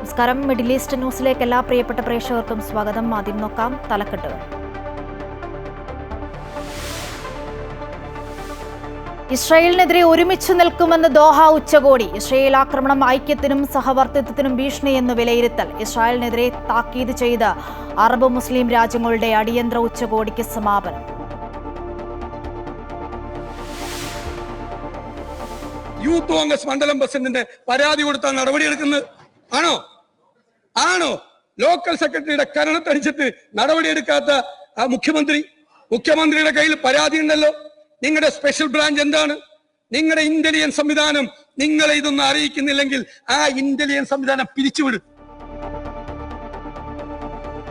നമസ്കാരം. Middle east ന്യൂസിലേക്ക് എല്ലാ പ്രിയപ്പെട്ട പ്രേക്ഷകർക്കും സ്വാഗതം. ആദ്യം നോക്കാം തലക്കെട്ടുകൾ. ഇസ്രായേലിനെതിരെ ഒരുമിച്ച് നിൽക്കുമെന്ന് ദോഹ ഉച്ചകോടി. ഇസ്രായേൽ ആക്രമണം ഐക്യത്തിനും സഹവർത്തിത്വത്തിനും ഭീഷണിയെന്ന് വിലയിരുത്തൽ. ഇസ്രായേലിനെതിരെ താക്കീത് ചെയ്ത് അറബ് മുസ്ലിം രാജ്യങ്ങളുടെ അടിയന്തര ഉച്ചകോടിക്ക് സമാപനം. യൂത്ത് കോൺഗ്രസ് മണ്ഡലം പ്രസിഡന്റിന്റെ പരാതി കൊടുത്താൽ നടപടിയെടുക്കുന്നത് ആണോ? ലോക്കൽ സെക്രട്ടറിയുടെ കരണത്തടിച്ചിട്ട് നടപടിയെടുക്കാത്ത ആ മുഖ്യമന്ത്രിയുടെ കയ്യിൽ പരാതി ഉണ്ടല്ലോ. നിങ്ങളുടെ സ്പെഷ്യൽ ബ്രാഞ്ച് എന്താണ്? നിങ്ങളുടെ ഇന്റലിജൻസ് സംവിധാനം നിങ്ങളെ ഇതൊന്നും അറിയിക്കുന്നില്ലെങ്കിൽ ആ ഇന്റലിജൻസ് സംവിധാനം പിരിച്ചുവിടും.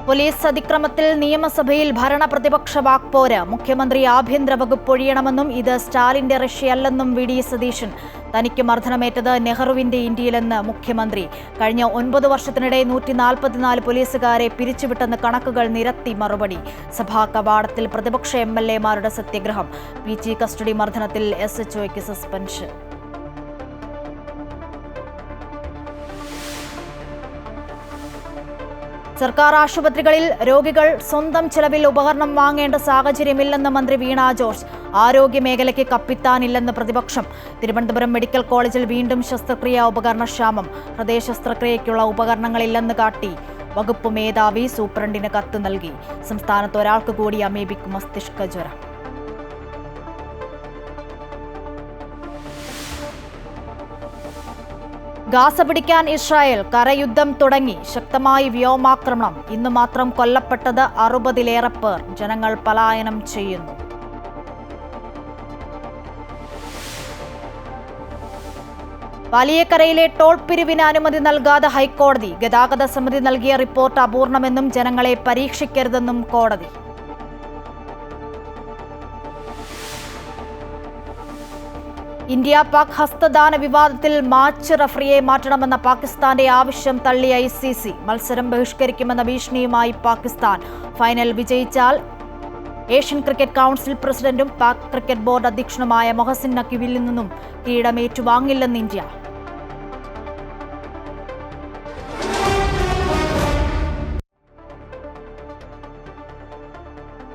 പോലീസ് അതിക്രമത്തിൽ നിയമസഭയിൽ ഭരണ പ്രതിപക്ഷ വാക്പോര്. മുഖ്യമന്ത്രി ആഭ്യന്തര വകുപ്പ് ഒഴിയണമെന്നും ഇത് സ്റ്റാലിന്റെ റഷ്യയല്ലെന്നും വി ഡി സതീശൻ. തനിക്ക് മർദ്ദനമേറ്റത് നെഹ്റുവിന്റെ ഇന്ത്യയിലെന്ന് മുഖ്യമന്ത്രി. കഴിഞ്ഞ 9 വർഷത്തിനിടെ 144 പോലീസുകാരെ പിരിച്ചുവിട്ടെന്ന് കണക്കുകൾ നിരത്തി മറുപടി. സഭാ കവാടത്തിൽ പ്രതിപക്ഷ MLA-മാരുടെ സത്യഗ്രഹം. PG കസ്റ്റഡി മർദ്ദനത്തിൽ SHOയ്ക്ക് സസ്പെൻഷൻ. സർക്കാർ ആശുപത്രികളിൽ രോഗികൾ സ്വന്തം ചെലവിൽ ഉപകരണം വാങ്ങേണ്ട സാഹചര്യമില്ലെന്ന് മന്ത്രി വീണ ജോർജ്. ആരോഗ്യ മേഖലയ്ക്ക് കപ്പിത്താനില്ലെന്ന് പ്രതിപക്ഷം. തിരുവനന്തപുരം മെഡിക്കൽ കോളേജിൽ വീണ്ടും ശസ്ത്രക്രിയാ ഉപകരണക്ഷാമം. ഹൃദയ ശസ്ത്രക്രിയയ്ക്കുള്ള ഉപകരണങ്ങളില്ലെന്ന് കാട്ടി വകുപ്പ് മേധാവി സൂപ്രണ്ടിന് കത്ത് നൽകി. സംസ്ഥാനത്ത് ഒരാൾക്ക് കൂടി അമീബിക് മസ്തിഷ്ക ജ്വരം. ഗാസ പിടിക്കാൻ ഇസ്രായേൽ. കരയുദ്ധം തുടങ്ങി. ശക്തമായി വ്യോമാക്രമണം. ഇന്ന് മാത്രം കൊല്ലപ്പെട്ടത് 60-ലേറെ പേർ. ജനങ്ങൾ പലായനം ചെയ്യുന്നു. വലിയക്കരയിലെ ടോൾ പിരിവിന് അനുമതി നൽകാതെ ഹൈക്കോടതി. ഗതാഗത സമിതി നൽകിയ റിപ്പോർട്ട് അപൂർണമെന്നും ജനങ്ങളെ പരീക്ഷിക്കരുതെന്നും കോടതി. ഇന്ത്യ പാക് ഹസ്തദാന വിവാദത്തിൽ മാച്ച് റഫറിയെ മാറ്റണമെന്ന പാകിസ്ഥാന്റെ ആവശ്യം തള്ളി ICC. മത്സരം ബഹിഷ്കരിക്കുമെന്ന ഭീഷണിയുമായി പാകിസ്ഥാൻ. ഫൈനൽ വിജയിച്ചാൽ ഏഷ്യൻ ക്രിക്കറ്റ് കൗൺസിൽ പ്രസിഡന്റും പാക് ക്രിക്കറ്റ് ബോർഡ് അധ്യക്ഷനുമായ മൊഹസിൻ നഖ്വിയിൽ നിന്നും കിരീടം ഏറ്റുവാങ്ങില്ലെന്ന് ഇന്ത്യ.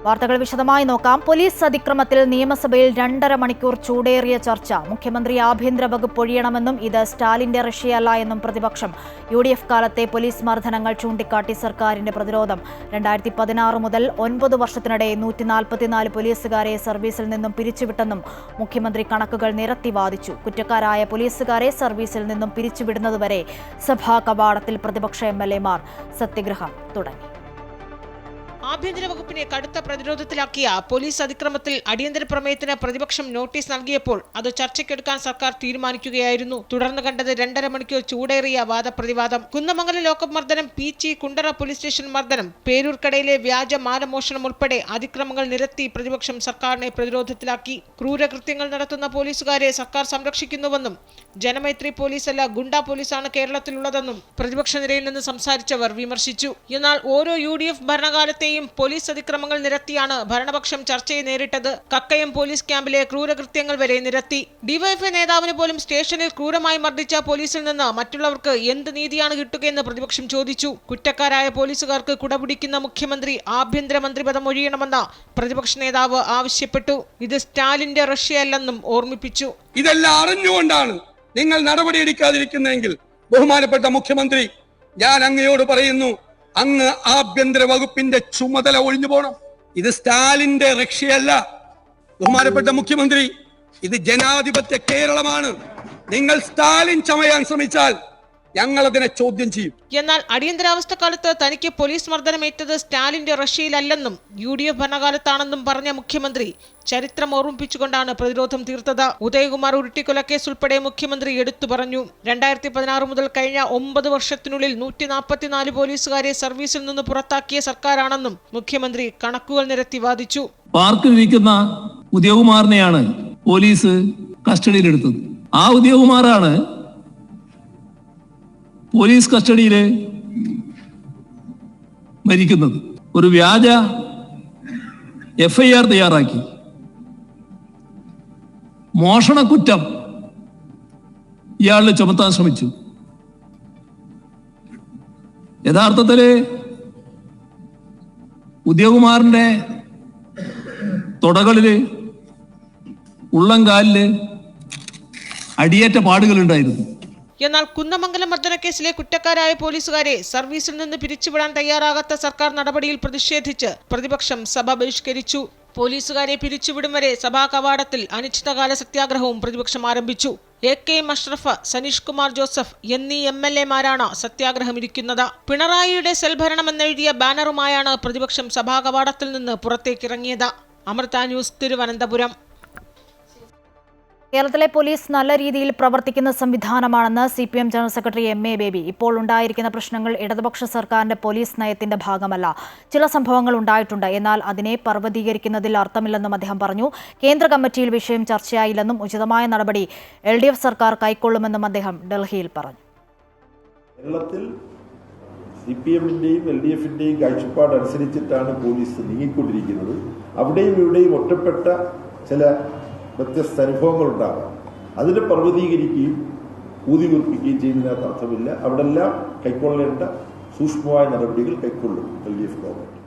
വാർത്തകൾ വിശദമായി നോക്കാം. പോലീസ് അതിക്രമത്തിൽ നിയമസഭയിൽ 2.5 മണിക്കൂർ ചൂടേറിയ ചർച്ച. മുഖ്യമന്ത്രി ആഭ്യന്തര വകുപ്പ് ഒഴിയണമെന്നും ഇത് സ്റ്റാലിന്റെ റഷ്യയല്ല എന്നും പ്രതിപക്ഷം. UDF കാലത്തെ പോലീസ് മർദ്ദനങ്ങൾ ചൂണ്ടിക്കാട്ടി സർക്കാരിന്റെ പ്രതിരോധം. 2016 മുതൽ 9 വർഷത്തിനിടെ 144 പോലീസുകാരെ സർവീസിൽ നിന്നും പിരിച്ചുവിട്ടെന്നും മുഖ്യമന്ത്രി കണക്കുകൾ നിരത്തി വാദിച്ചു. കുറ്റക്കാരായ പോലീസുകാരെ സർവീസിൽ നിന്നും പിരിച്ചുവിടുന്നതുവരെ സഭാ കവാടത്തിൽ പ്രതിപക്ഷ MLA-മാർ സത്യഗ്രഹം തുടങ്ങി. ആഭ്യന്തര വകുപ്പിനെ കടുത്ത പ്രതിരോധത്തിലാക്കിയ പോലീസ് അതിക്രമത്തിൽ അടിയന്തര പ്രമേയത്തിന് പ്രതിപക്ഷം നോട്ടീസ് നൽകിയപ്പോൾ അത് ചർച്ചയ്ക്കെടുക്കാൻ സർക്കാർ തീരുമാനിക്കുകയായിരുന്നു. തുടർന്ന് കണ്ടത് 2.5 മണിക്കൂർ ചൂടേറിയ വാദപ്രതിവാദം. കുന്നമംഗലം ലോക്കപ്പ് മർദ്ദനം, പീച്ചി കുണ്ടറ പോലീസ് സ്റ്റേഷൻ മർദ്ദനം, പേരൂർക്കടയിലെ വ്യാജ മാനമോഷണം ഉൾപ്പെടെ അതിക്രമങ്ങൾ നിരത്തി പ്രതിപക്ഷം സർക്കാരിനെ പ്രതിരോധത്തിലാക്കി. ക്രൂരകൃത്യങ്ങൾ നടത്തുന്ന പോലീസുകാരെ സർക്കാർ സംരക്ഷിക്കുന്നുവെന്നും ജനമൈത്രി പോലീസല്ല ഗുണ്ടാ പോലീസാണ് കേരളത്തിലുള്ളതെന്നും പ്രതിപക്ഷ നിരയിൽ നിന്ന് സംസാരിച്ചവർ വിമർശിച്ചു. എന്നാൽ ഓരോ UDF ഭരണകാലത്തെയും പോലീസ് അതിക്രമങ്ങൾ നിരത്തിയാണ് ഭരണപക്ഷം ചർച്ചയെ നേരിട്ടത്. കക്കയം പോലീസ് ക്യാമ്പിലെ ക്രൂരകൃത്യങ്ങൾ വരെ നിരത്തി. DYFI നേതാവിന് പോലും സ്റ്റേഷനിൽ ക്രൂരമായി മർദ്ദിച്ച പോലീസിൽ നിന്ന് മറ്റുള്ളവർക്ക് എന്ത് നീതിയാണ് കിട്ടുകയെന്ന് പ്രതിപക്ഷം ചോദിച്ചു. കുറ്റക്കാരായ പോലീസുകാർക്ക് കുടപിടിക്കുന്ന മുഖ്യമന്ത്രി ആഭ്യന്തര മന്ത്രിപദം ഒഴിയണമെന്ന് പ്രതിപക്ഷ നേതാവ് ആവശ്യപ്പെട്ടു. ഇത് സ്റ്റാലിന്റെ റഷ്യയല്ലെന്നും ഓർമ്മിപ്പിച്ചു. ഇതെല്ലാം അറിഞ്ഞുകൊണ്ടാണ് നിങ്ങൾ നടപടിയെടുക്കാതിരിക്കുന്നതെങ്കിൽ ബഹുമാനപ്പെട്ട മുഖ്യമന്ത്രി, ഞാൻ അങ്ങയോട് പറയുന്നു, അങ്ങ് ആഭ്യന്തര വകുപ്പിന്റെ ചുമതല ഒഴിഞ്ഞു പോകണം. ഇത് സ്റ്റാലിന്റെ റഷ്യയല്ല. ബഹുമാനപ്പെട്ട മുഖ്യമന്ത്രി, ഇത് ജനാധിപത്യ കേരളമാണ്. നിങ്ങൾ സ്റ്റാലിൻ ചമയാൻ ശ്രമിച്ചാൽ ഞങ്ങൾ അതിനെ ചോദ്യം ചെയ്യും. എന്നാൽ അടിയന്തരാവസ്ഥ കാലത്ത് തനിക്ക് പോലീസ് മർദ്ദനമേറ്റത് സ്റ്റാലിന്റെ റഷ്യയിലല്ലെന്നും UDF ഭരണകാലത്താണെന്നും പറഞ്ഞ മുഖ്യമന്ത്രി ചരിത്രം ഓർമ്മിപ്പിച്ചുകൊണ്ടാണ് പ്രതിരോധം തീർത്തത്. ഉദയകുമാർ ഉരുട്ടിക്കൊലക്കേസ് ഉൾപ്പെടെ മുഖ്യമന്ത്രി എടുത്തു പറഞ്ഞു. 2016 മുതൽ കഴിഞ്ഞ 9 വർഷത്തിനുള്ളിൽ 144 പോലീസുകാരെ സർവീസിൽ നിന്ന് പുറത്താക്കിയ സർക്കാരാണെന്നും മുഖ്യമന്ത്രി കണക്കുകൾ നിരത്തി വാദിച്ചു. പാർക്കിലിരിക്കുന്ന ഉദയകുമാറിനെയാണ് പോലീസ് കസ്റ്റഡിയിലെടുത്തത്. ആ ഉദയകുമാറാണ് പോലീസ് കസ്റ്റഡിയില് മരിക്കുന്നത്. ഒരു വ്യാജ FIR തയ്യാറാക്കി. മോഷണക്കുറ്റം ഇയാളിൽ ചുമത്താൻ ശ്രമിച്ചു. യഥാർത്ഥത്തില് ഉദയകുമാറിന്റെ തുടകളില് ഉള്ളംകാലില് അടിയേറ്റ പാടുകളുണ്ടായിരുന്നു. എന്നാൽ കുന്നമംഗലം മർദ്ദനക്കേസിലെ കുറ്റക്കാരായ പോലീസുകാരെ സർവീസിൽ നിന്ന് പിരിച്ചുവിടാൻ തയ്യാറാകാത്ത സർക്കാർ നടപടിയിൽ പ്രതിഷേധിച്ച് പ്രതിപക്ഷം സഭ ബഹിഷ്കരിച്ചു. പോലീസുകാരെ പിരിച്ചുവിടും വരെ സഭാ കവാടത്തിൽ അനിശ്ചിതകാല സത്യാഗ്രഹവും പ്രതിപക്ഷം ആരംഭിച്ചു. AK അഷ്റഫ്, സനീഷ് കുമാർ ജോസഫ് എന്നീ MLA-മാരാണ് സത്യാഗ്രഹമിരിക്കുന്നത്. പിണറായിയുടെ സെൽ ഭരണമെന്നെഴുതിയ ബാനറുമായാണ് പ്രതിപക്ഷം സഭാ കവാടത്തിൽ നിന്ന് പുറത്തേക്കിറങ്ങിയത്. അമൃത ന്യൂസ്, തിരുവനന്തപുരം. കേരളത്തിലെ പോലീസ് നല്ല രീതിയിൽ പ്രവർത്തിക്കുന്ന സംവിധാനമാണെന്ന് CPM general secretary MA baby. ഇപ്പോൾ ഉണ്ടായിരിക്കുന്ന പ്രശ്നങ്ങൾ ഇടതുപക്ഷ സർക്കാരിന്റെ പോലീസ് നയത്തിന്റെ ഭാഗമല്ല. ചില സംഭവങ്ങൾ ഉണ്ടായിട്ടുണ്ട്, എന്നാൽ അതിനെ പർവ്വതീകരിക്കുന്നതിൽ അർത്ഥമില്ലെന്നും അദ്ദേഹം പറഞ്ഞു. കേന്ദ്ര കമ്മിറ്റിയിൽ വിഷയം ചർച്ചയായില്ലെന്നും ഉചിതമായ നടപടി LDF സർക്കാർ കൈക്കൊള്ളുമെന്നും അദ്ദേഹം ഡൽഹിയിൽ പറഞ്ഞു. കേരളത്തിൽ CPM-ന്റെയും LDF-ന്റെയും കാഴ്ചപ്പാടനുസരിച്ചിട്ടാണ് പോലീസ് നീങ്ങിക്കൊണ്ടിരിക്കുന്നത്. അവിടെയും ഇവിടെയും ഒറ്റപ്പെട്ട ചില വ്യത്യസ്ത അനുഭവങ്ങൾ ഉണ്ടാകാം. അതിനെ പർവ്വതീകരിക്കുകയും ഊതികുറിപ്പിക്കുകയും ചെയ്യുന്നതിനകത്ത് അർത്ഥമില്ല. അവിടെല്ലാം കൈക്കൊള്ളേണ്ട സൂക്ഷ്മമായ നടപടികൾ കൈക്കൊള്ളും LDF ഗവൺമെന്റ്.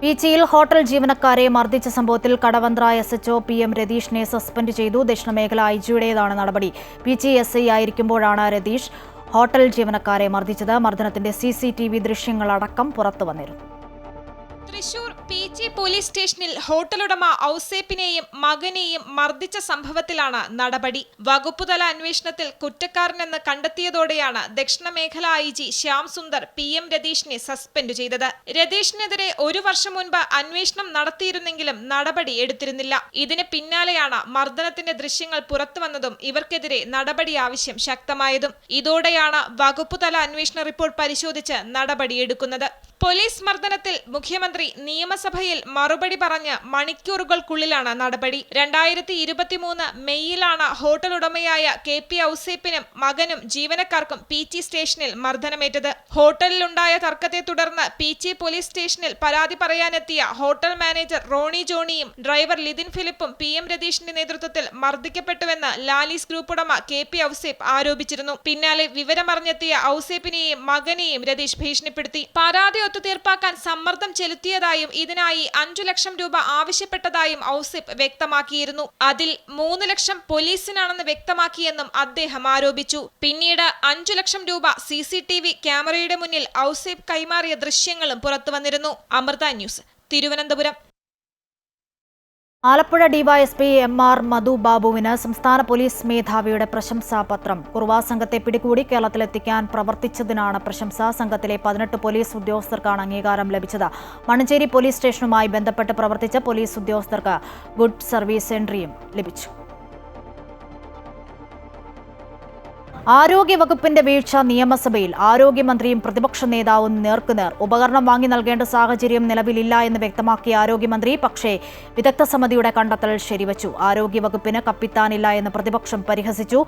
പീച്ചിയിൽ ഹോട്ടൽ ജീവനക്കാരെ മർദ്ദിച്ച സംഭവത്തിൽ കടവന്ത്ര SHO PM രതീഷിനെ സസ്പെൻഡ് ചെയ്തു. ദക്ഷിണമേഖല IG-യുടേതാണ് നടപടി. പീച്ചി SI ആയിരിക്കുമ്പോഴാണ് രതീഷ് ഹോട്ടൽ ജീവനക്കാരെ മർദ്ദിച്ചത്. മർദ്ദനത്തിന്റെ CCTV ദൃശ്യങ്ങളടക്കം പുറത്തുവന്നിരുന്നു. തൃശൂർ പീച്ചി പോലീസ് സ്റ്റേഷനിൽ ഹോട്ടലുടമ ഔസേപ്പിനെയും മകനെയും മർദ്ദിച്ച സംഭവത്തിലാണ് നടപടി. വകുപ്പുതല അന്വേഷണത്തിൽ കുറ്റക്കാരനെന്ന് കണ്ടെത്തിയതോടെയാണ് ദക്ഷിണമേഖല IG ശ്യാം സുന്ദർ PM രതീഷിനെ സസ്പെൻഡ് ചെയ്തത്. രതീഷിനെതിരെ 1 വർഷം മുൻപ് അന്വേഷണം നടത്തിയിരുന്നെങ്കിലും നടപടി എടുത്തിരുന്നില്ല. ഇതിന് പിന്നാലെയാണ് മർദ്ദനത്തിന്റെ ദൃശ്യങ്ങൾ പുറത്തുവന്നതും ഇവർക്കെതിരെ നടപടി ആവശ്യം ശക്തമായതും. ഇതോടെയാണ് വകുപ്പുതല അന്വേഷണ റിപ്പോർട്ട് പരിശോധിച്ച് നടപടിയെടുക്കുന്നത്. പോലീസ് മർദ്ദനത്തിൽ മുഖ്യമന്ത്രി നിയമസഭയിൽ മറുപടി പറഞ്ഞ് മണിക്കൂറുകൾക്കുള്ളിലാണ് നടപടി. 2023 മെയ്യിലാണ് ഹോട്ടൽ ഉടമയായ KP ഔസേപ്പിനും മകനും ജീവനക്കാർക്കും പീച്ചി സ്റ്റേഷനിൽ മർദ്ദനമേറ്റത്. ഹോട്ടലിലുണ്ടായ തർക്കത്തെ തുടർന്ന് പീച്ചി പോലീസ് സ്റ്റേഷനിൽ പരാതി പറയാനെത്തിയ ഹോട്ടൽ മാനേജർ റോണി ജോണിയും ഡ്രൈവർ ലിതിൻ ഫിലിപ്പും PM രതീഷിന്റെ നേതൃത്വത്തിൽ മർദ്ദിക്കപ്പെട്ടുവെന്ന് ലാലീസ് ഗ്രൂപ്പ് ഉടമ KP ഔസേപ്പ് ആരോപിച്ചിരുന്നു. പിന്നാലെ വിവരമറിഞ്ഞെത്തിയ ഔസേപ്പിനെയും മകനെയും രതീഷ് ഭീഷണിപ്പെടുത്തി. പരാതി ഒത്തുതീർപ്പാക്കാൻ സമ്മർദ്ദം ചെലുത്തിയതായും ഇതിനായി 5 ലക്ഷം രൂപ ആവശ്യപ്പെട്ടതായും ഔസേപ്പ് വ്യക്തമാക്കിയിരുന്നു. അതിൽ 3 ലക്ഷം പോലീസിനാണെന്ന് വ്യക്തമാക്കിയെന്നും അദ്ദേഹം ആരോപിച്ചു. പിന്നീട് 5 ലക്ഷം രൂപ CCTV ക്യാമറയുടെ മുന്നിൽ ഔസേപ്പ് കൈമാറിയ ദൃശ്യങ്ങളും പുറത്തുവന്നിരുന്നു. Amrita news, Thiruvananthapuram. Alappuzha DYSP MR Madhu ബാബുവിന് സംസ്ഥാന പോലീസ് മേധാവിയുടെ പ്രശംസാപത്രം. കുറുവാ സംഘത്തെ പിടികൂടി കേരളത്തിലെത്തിക്കാൻ പ്രവർത്തിച്ചതിനാണ് പ്രശംസ. സംഘത്തിലെ 18 പോലീസ് ഉദ്യോഗസ്ഥർക്കാണ് അംഗീകാരം ലഭിച്ചത്. മണഞ്ചേരി പോലീസ് സ്റ്റേഷനുമായി ബന്ധപ്പെട്ട് പ്രവർത്തിച്ച പോലീസ് ഉദ്യോഗസ്ഥർക്ക് ഗുഡ് സർവീസ് എൻട്രിയും ലഭിച്ചു. ആരോഗ്യവകുപ്പിന്റെ വീഴ്ച നിയമസഭയിൽ. ആരോഗ്യമന്ത്രിയും പ്രതിപക്ഷ നേതാവും നേർക്കുനേർ. ഉപകരണം വാങ്ങി നൽകേണ്ട സാഹചര്യം നിലവിലില്ല എന്ന് വ്യക്തമാക്കിയ ആരോഗ്യമന്ത്രി, പക്ഷേ വിദഗ്ധ സമിതിയുടെ കണ്ടെത്തൽ ശരിവച്ചു. ആരോഗ്യവകുപ്പിന് കപ്പിത്താനില്ല എന്ന് പ്രതിപക്ഷം പരിഹസിച്ചു.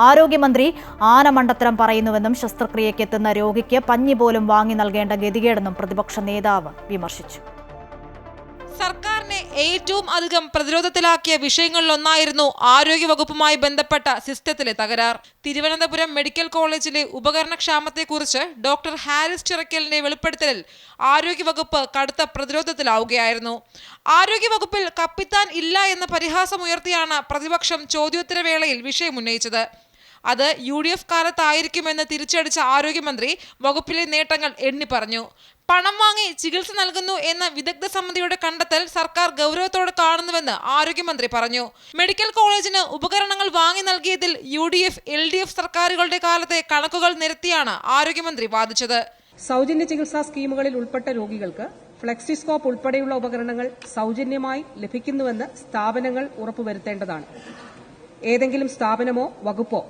ആരോഗ്യമന്ത്രി ആനമണ്ടത്തരം പറയുന്നുവെന്നും ശസ്ത്രക്രിയയ്ക്ക് എത്തുന്ന രോഗിക്ക് പഞ്ഞി പോലും വാങ്ങി നൽകേണ്ട ഗതികേടെന്നും പ്രതിപക്ഷ നേതാവ് വിമർശിച്ചു. സർക്കാരിനെ ഏറ്റവും അധികം പ്രതിരോധത്തിലാക്കിയ വിഷയങ്ങളിലൊന്നായിരുന്നു ആരോഗ്യവകുപ്പുമായി ബന്ധപ്പെട്ട സിസ്റ്റത്തിലെ തകരാർ. തിരുവനന്തപുരം മെഡിക്കൽ കോളേജിലെ ഉപകരണക്ഷാമത്തെക്കുറിച്ച് ഡോക്ടർ ഹാരിസ് ചിറക്കലിന്റെ വെളിപ്പെടുത്തലിൽ ആരോഗ്യവകുപ്പ് കടുത്ത പ്രതിരോധത്തിലാവുകയായിരുന്നു. ആരോഗ്യവകുപ്പിൽ കപ്പിത്താൻ ഇല്ല എന്ന പരിഹാസമുയർത്തിയാണ് പ്രതിപക്ഷം ചോദ്യോത്തരവേളയിൽ വിഷയമുന്നയിച്ചത്. അത് UDF കാലത്തായിരിക്കുമെന്ന് തിരിച്ചടിച്ച ആരോഗ്യമന്ത്രി വകുപ്പിലെ നേട്ടങ്ങൾ എണ്ണിപ്പറഞ്ഞു. പണം വാങ്ങി ചികിത്സ നൽകുന്നു എന്ന വിദഗ്ധ സമിതിയുടെ കണ്ടെത്തൽ സർക്കാർ ഗൗരവത്തോടെ കാണുന്നുവെന്ന് ആരോഗ്യമന്ത്രി പറഞ്ഞു. മെഡിക്കൽ കോളേജിന് ഉപകരണങ്ങൾ വാങ്ങി നൽകിയതിൽ UDF LDF സർക്കാരുകളുടെ കാലത്തെ കണക്കുകൾ നിരത്തിയാണ് ആരോഗ്യമന്ത്രി വാദിച്ചത്. സൗജന്യ ചികിത്സാ സ്കീമുകളിൽ ഉൾപ്പെട്ട രോഗികൾക്ക് ഫ്ലെക്സിസ്കോപ്പ് ഉൾപ്പെടെയുള്ള ഉപകരണങ്ങൾ സൗജന്യമായി ലഭിക്കുന്നുവെന്ന് സ്ഥാപനങ്ങൾ ഉറപ്പുവരുത്തേണ്ടതാണ്. ഏതെങ്കിലും സ്ഥാപനമോ വകുപ്പോ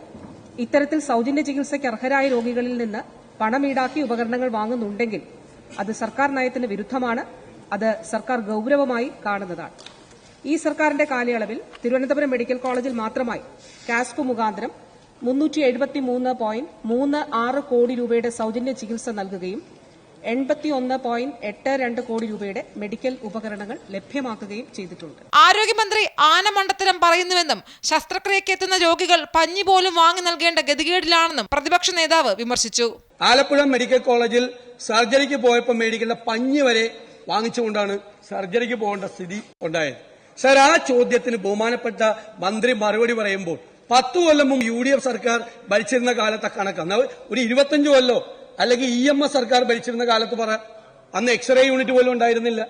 ഇത്തരത്തിൽ സൗജന്യ ചികിത്സയ്ക്ക് അർഹരായ രോഗികളിൽ നിന്ന് പണം ഈടാക്കി ഉപകരണങ്ങൾ വാങ്ങുന്നുണ്ടെങ്കിൽ അത് സർക്കാർ നയത്തിന് വിരുദ്ധമാണ്. അത് സർക്കാർ ഗൗരവമായി കാണുന്നതാണ്. ഈ സർക്കാരിന്റെ കാലയളവിൽ തിരുവനന്തപുരം മെഡിക്കൽ കോളേജിൽ മാത്രമായി കാസ്പ് മുഖാന്തരം 373.36 കോടി രൂപയുടെ സൗജന്യ ചികിത്സ നൽകുകയും 81.82 കോടി രൂപയുടെ മെഡിക്കൽ ഉപകരണങ്ങൾ ലഭ്യമാക്കുകയും ചെയ്തിട്ടുണ്ട്. ആരോഗ്യമന്ത്രി ആനമണ്ടത്തരം പറയുന്നുവെന്നും ശസ്ത്രക്രിയയ്ക്ക് എത്തുന്ന രോഗികൾ പഞ്ഞി പോലും വാങ്ങി നൽകേണ്ട ഗതികേടിലാണെന്നും പ്രതിപക്ഷ നേതാവ് വിമർശിച്ചു. ആലപ്പുഴ മെഡിക്കൽ കോളേജിൽ സർജറിക്ക് പോയപ്പോൾ മേടിക്കേണ്ട പഞ്ഞി വരെ വാങ്ങിച്ചുകൊണ്ടാണ് സർജറിക്ക് പോകേണ്ട സ്ഥിതി ഉണ്ടായത്. സർ, ആ ചോദ്യത്തിന് ബഹുമാനപ്പെട്ട മന്ത്രി മറുപടി പറയുമ്പോൾ 10 കൊല്ലം മുമ്പ് UDF സർക്കാർ ഭരിച്ചിരുന്ന കാലത്തെ കണക്കാണ്. ഒരു 25 കൊല്ലോ അല്ലെങ്കിൽ EMS സർക്കാർ ഭരിച്ചിരുന്ന കാലത്ത് പറ, അന്ന് എക്സ്റേ യൂണിറ്റ് പോലും ഉണ്ടായിരുന്നില്ല.